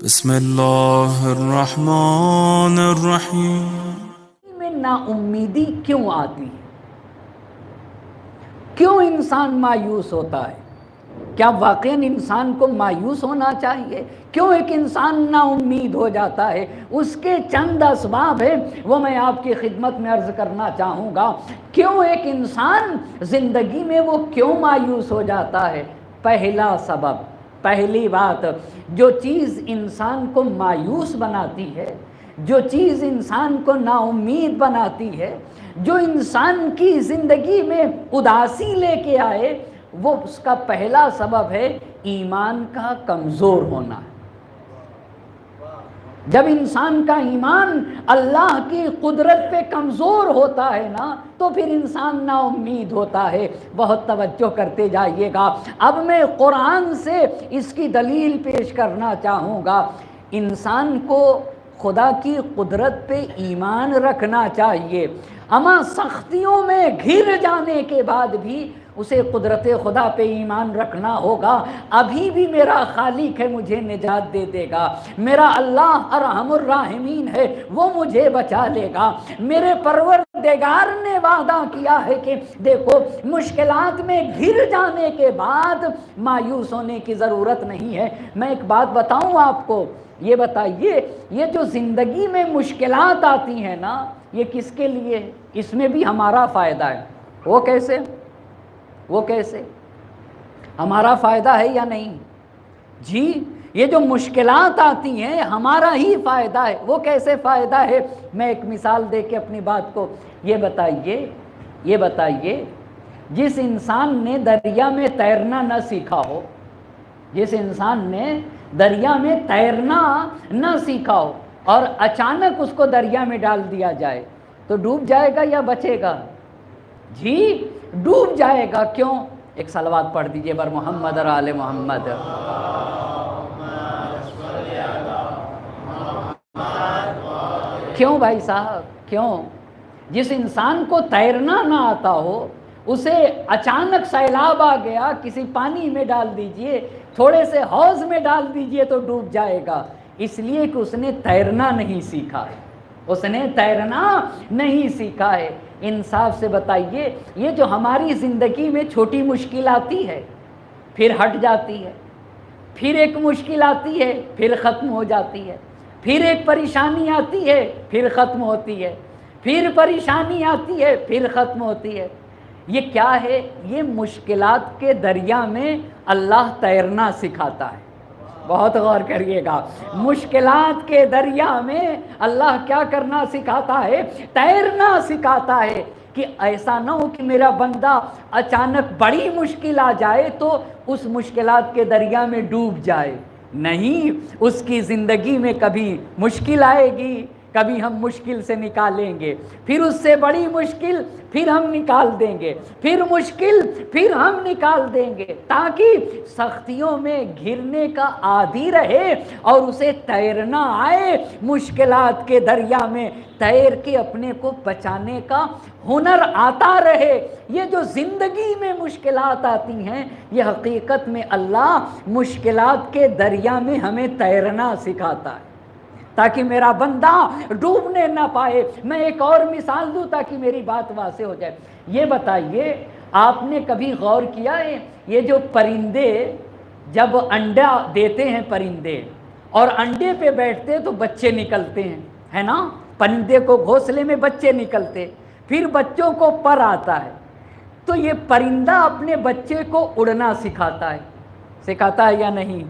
بسم اللہ الرحمن الرحیم۔ میں نا امیدی کیوں آتی ہے؟ کیوں انسان مایوس ہوتا ہے؟ کیا واقعاً انسان کو مایوس ہونا چاہیے؟ کیوں ایک انسان نا امید ہو جاتا ہے؟ اس کے چند اسباب ہیں، وہ میں آپ کی خدمت میں عرض کرنا چاہوں گا۔ کیوں ایک انسان زندگی میں وہ کیوں مایوس ہو جاتا ہے؟ پہلا سبب، پہلی بات، جو چیز انسان کو مایوس بناتی ہے، جو چیز انسان کو نا امید بناتی ہے، جو انسان کی زندگی میں اداسی لے کے آئے، وہ اس کا پہلا سبب ہے ایمان کا کمزور ہونا۔ جب انسان کا ایمان اللہ کی قدرت پہ کمزور ہوتا ہے نا، تو پھر انسان نا امید ہوتا ہے۔ بہت توجہ کرتے جائیے گا۔ اب میں قرآن سے اس کی دلیل پیش کرنا چاہوں گا۔ انسان کو خدا کی قدرت پہ ایمان رکھنا چاہیے، اما سختیوں میں گھر جانے کے بعد بھی اسے قدرت خدا پہ ایمان رکھنا ہوگا۔ ابھی بھی میرا خالق ہے، مجھے نجات دے دے گا۔ میرا اللہ ارحم الراحمین ہے، وہ مجھے بچا لے گا۔ میرے پروردگار نے وعدہ کیا ہے کہ دیکھو، مشکلات میں گھر جانے کے بعد مایوس ہونے کی ضرورت نہیں ہے۔ میں ایک بات بتاؤں آپ کو، یہ بتائیے، یہ جو زندگی میں مشکلات آتی ہیں نا، یہ کس کے لیے ہے؟ اس میں بھی ہمارا فائدہ ہے۔ وہ کیسے؟ وہ کیسے؟ ہمارا فائدہ ہے یا نہیں؟ جی، یہ جو مشکلات آتی ہیں ہمارا ہی فائدہ ہے۔ وہ کیسے فائدہ ہے؟ میں ایک مثال دے کے اپنی بات کو یہ بتائیے، جس انسان نے دریا میں تیرنا نہ سیکھا ہو، جس انسان نے دریا میں تیرنا نہ سیکھا ہو اور اچانک اس کو دریا میں ڈال دیا جائے تو ڈوب جائے گا یا بچے گا؟ جی، ڈوب جائے گا۔ کیوں؟ ایک صلوات پڑھ دیجئے بر محمد اور آل محمد۔ کیوں بھائی صاحب؟ کیوں؟ جس انسان کو تیرنا نہ آتا ہو، اسے اچانک سیلاب آ گیا، کسی پانی میں ڈال دیجئے، تھوڑے سے حوض میں ڈال دیجئے تو ڈوب جائے گا، اس لیے کہ اس نے تیرنا نہیں سیکھا ہے۔ اس نے تیرنا نہیں سیکھا ہے۔ انصاف سے بتائیے، یہ جو ہماری زندگی میں چھوٹی مشکل آتی ہے، پھر ہٹ جاتی ہے، پھر ایک مشکل آتی ہے، پھر ختم ہو جاتی ہے، پھر ایک پریشانی آتی ہے، پھر ختم ہوتی ہے، پھر پریشانی آتی ہے، پھر ختم ہوتی ہے، یہ کیا ہے؟ یہ مشکلات کے دریا میں اللہ تیرنا سکھاتا ہے۔ بہت غور کریے گا، مشکلات کے دریا میں اللہ کیا کرنا سکھاتا ہے؟ تیرنا سکھاتا ہے، کہ ایسا نہ ہو کہ میرا بندہ اچانک بڑی مشکل آ جائے تو اس مشکلات کے دریا میں ڈوب جائے۔ نہیں، اس کی زندگی میں کبھی مشکل آئے گی، کبھی ہم مشکل سے نکالیں گے، پھر اس سے بڑی مشکل، پھر ہم نکال دیں گے، پھر مشکل، پھر ہم نکال دیں گے، تاکہ سختیوں میں گھرنے کا عادی رہے اور اسے تیرنا آئے، مشکلات کے دریا میں تیر کے اپنے کو بچانے کا ہنر آتا رہے۔ یہ جو زندگی میں مشکلات آتی ہیں، یہ حقیقت میں اللہ مشکلات کے دریا میں ہمیں تیرنا سکھاتا ہے، تاکہ میرا بندہ ڈوبنے نہ پائے۔ میں ایک اور مثال دوں تاکہ میری بات واضح ہو جائے۔ یہ بتائیے، آپ نے کبھی غور کیا ہے، یہ جو پرندے جب انڈا دیتے ہیں پرندے اور انڈے پہ بیٹھتے تو بچے نکلتے ہیں، ہے نا؟ پرندے کو گھونسلے میں بچے نکلتے، پھر بچوں کو پر آتا ہے، تو یہ پرندہ اپنے بچے کو اڑنا سکھاتا ہے یا نہیں؟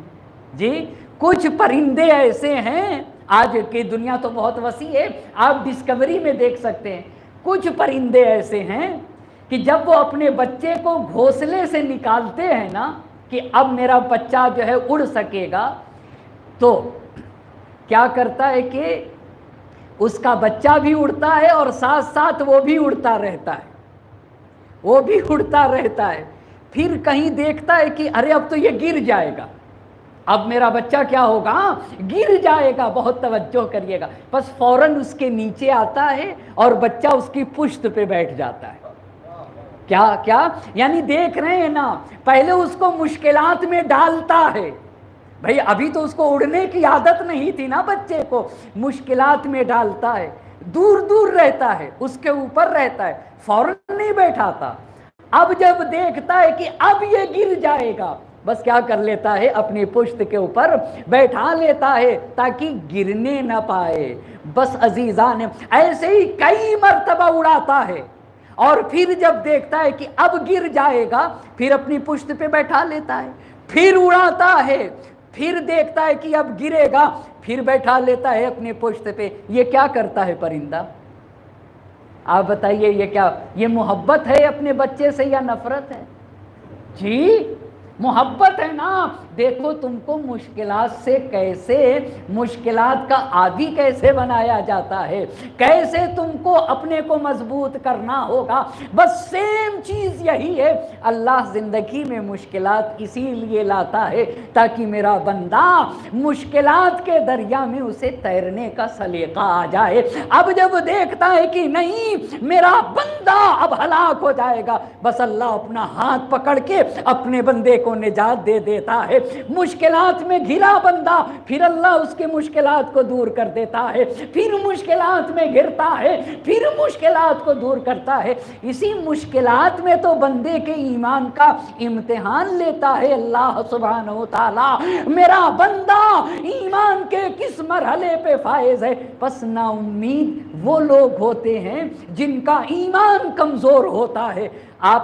جی، کچھ پرندے ایسے ہیں، آج کی دنیا تو بہت وسیع ہے، آپ ڈسکوری میں دیکھ سکتے ہیں، کچھ پرندے ایسے ہیں کہ جب وہ اپنے بچے کو گھونسلے سے نکالتے ہیں نا، کہ اب میرا بچہ جو ہے اڑ سکے گا، تو کیا کرتا ہے کہ اس کا بچہ بھی اڑتا ہے اور ساتھ ساتھ وہ بھی اڑتا رہتا ہے، وہ بھی اڑتا رہتا ہے، پھر کہیں دیکھتا ہے کہ ارے اب تو یہ گر جائے گا، اب میرا بچہ کیا ہوگا؟ گر جائے گا۔ بہت توجہ کریے گا، بس فوراً اس کے نیچے آتا ہے اور بچہ اس کی پشت پہ بیٹھ جاتا ہے۔ کیا یعنی دیکھ رہے ہیں نا، پہلے اس کو مشکلات میں ڈالتا ہے، بھئی ابھی تو اس کو اڑنے کی عادت نہیں تھی نا بچے کو، مشکلات میں ڈالتا ہے، دور دور رہتا ہے، اس کے اوپر رہتا ہے، فوراً نہیں بیٹھاتا۔ اب جب دیکھتا ہے کہ اب یہ گر جائے گا، بس کیا کر لیتا ہے، اپنی پشت کے اوپر بیٹھا لیتا ہے تاکہ گرنے نہ پائے۔ بس عزیزان، ایسے ہی کئی مرتبہ اڑاتا ہے، اور پھر جب دیکھتا ہے کہ اب گر جائے گا، پھر اپنی پشت پہ بیٹھا لیتا ہے، پھر اڑاتا ہے، پھر دیکھتا ہے کہ اب گرے گا، پھر بیٹھا لیتا ہے اپنی پشت پہ۔ یہ کیا کرتا ہے پرندہ؟ آپ بتائیے، یہ کیا، یہ محبت ہے اپنے بچے سے یا نفرت ہے؟ جی محبت ہے نا۔ دیکھو تم کو مشکلات سے کیسے، مشکلات کا عادی کیسے بنایا جاتا ہے، کیسے تم کو اپنے کو مضبوط کرنا ہوگا، بس سیم چیز یہی ہے۔ اللہ زندگی میں مشکلات اسی لیے لاتا ہے تاکہ میرا بندہ مشکلات کے دریا میں اسے تیرنے کا سلیقہ آ جائے۔ اب جب دیکھتا ہے کہ نہیں میرا بندہ اب ہلاک ہو جائے گا، بس اللہ اپنا ہاتھ پکڑ کے اپنے بندے کو نجات دے دیتا ہے۔ مشکلات میں گھرا بندہ، پھر اللہ اس کے مشکلات کو دور کر دیتا ہے، پھر مشکلات میں گرتا ہے، پھر مشکلات کو دور کرتا ہے۔ اسی مشکلات میں تو بندے کے ایمان کا امتحان لیتا ہے اللہ سبحانہ و تعالی۔ میرا بندہ ایمان کے کس مرحلے پہ فائز ہے؟ پس نا امید وہ لوگ ہوتے ہیں جن کا ایمان کمزور ہوتا ہے۔ آپ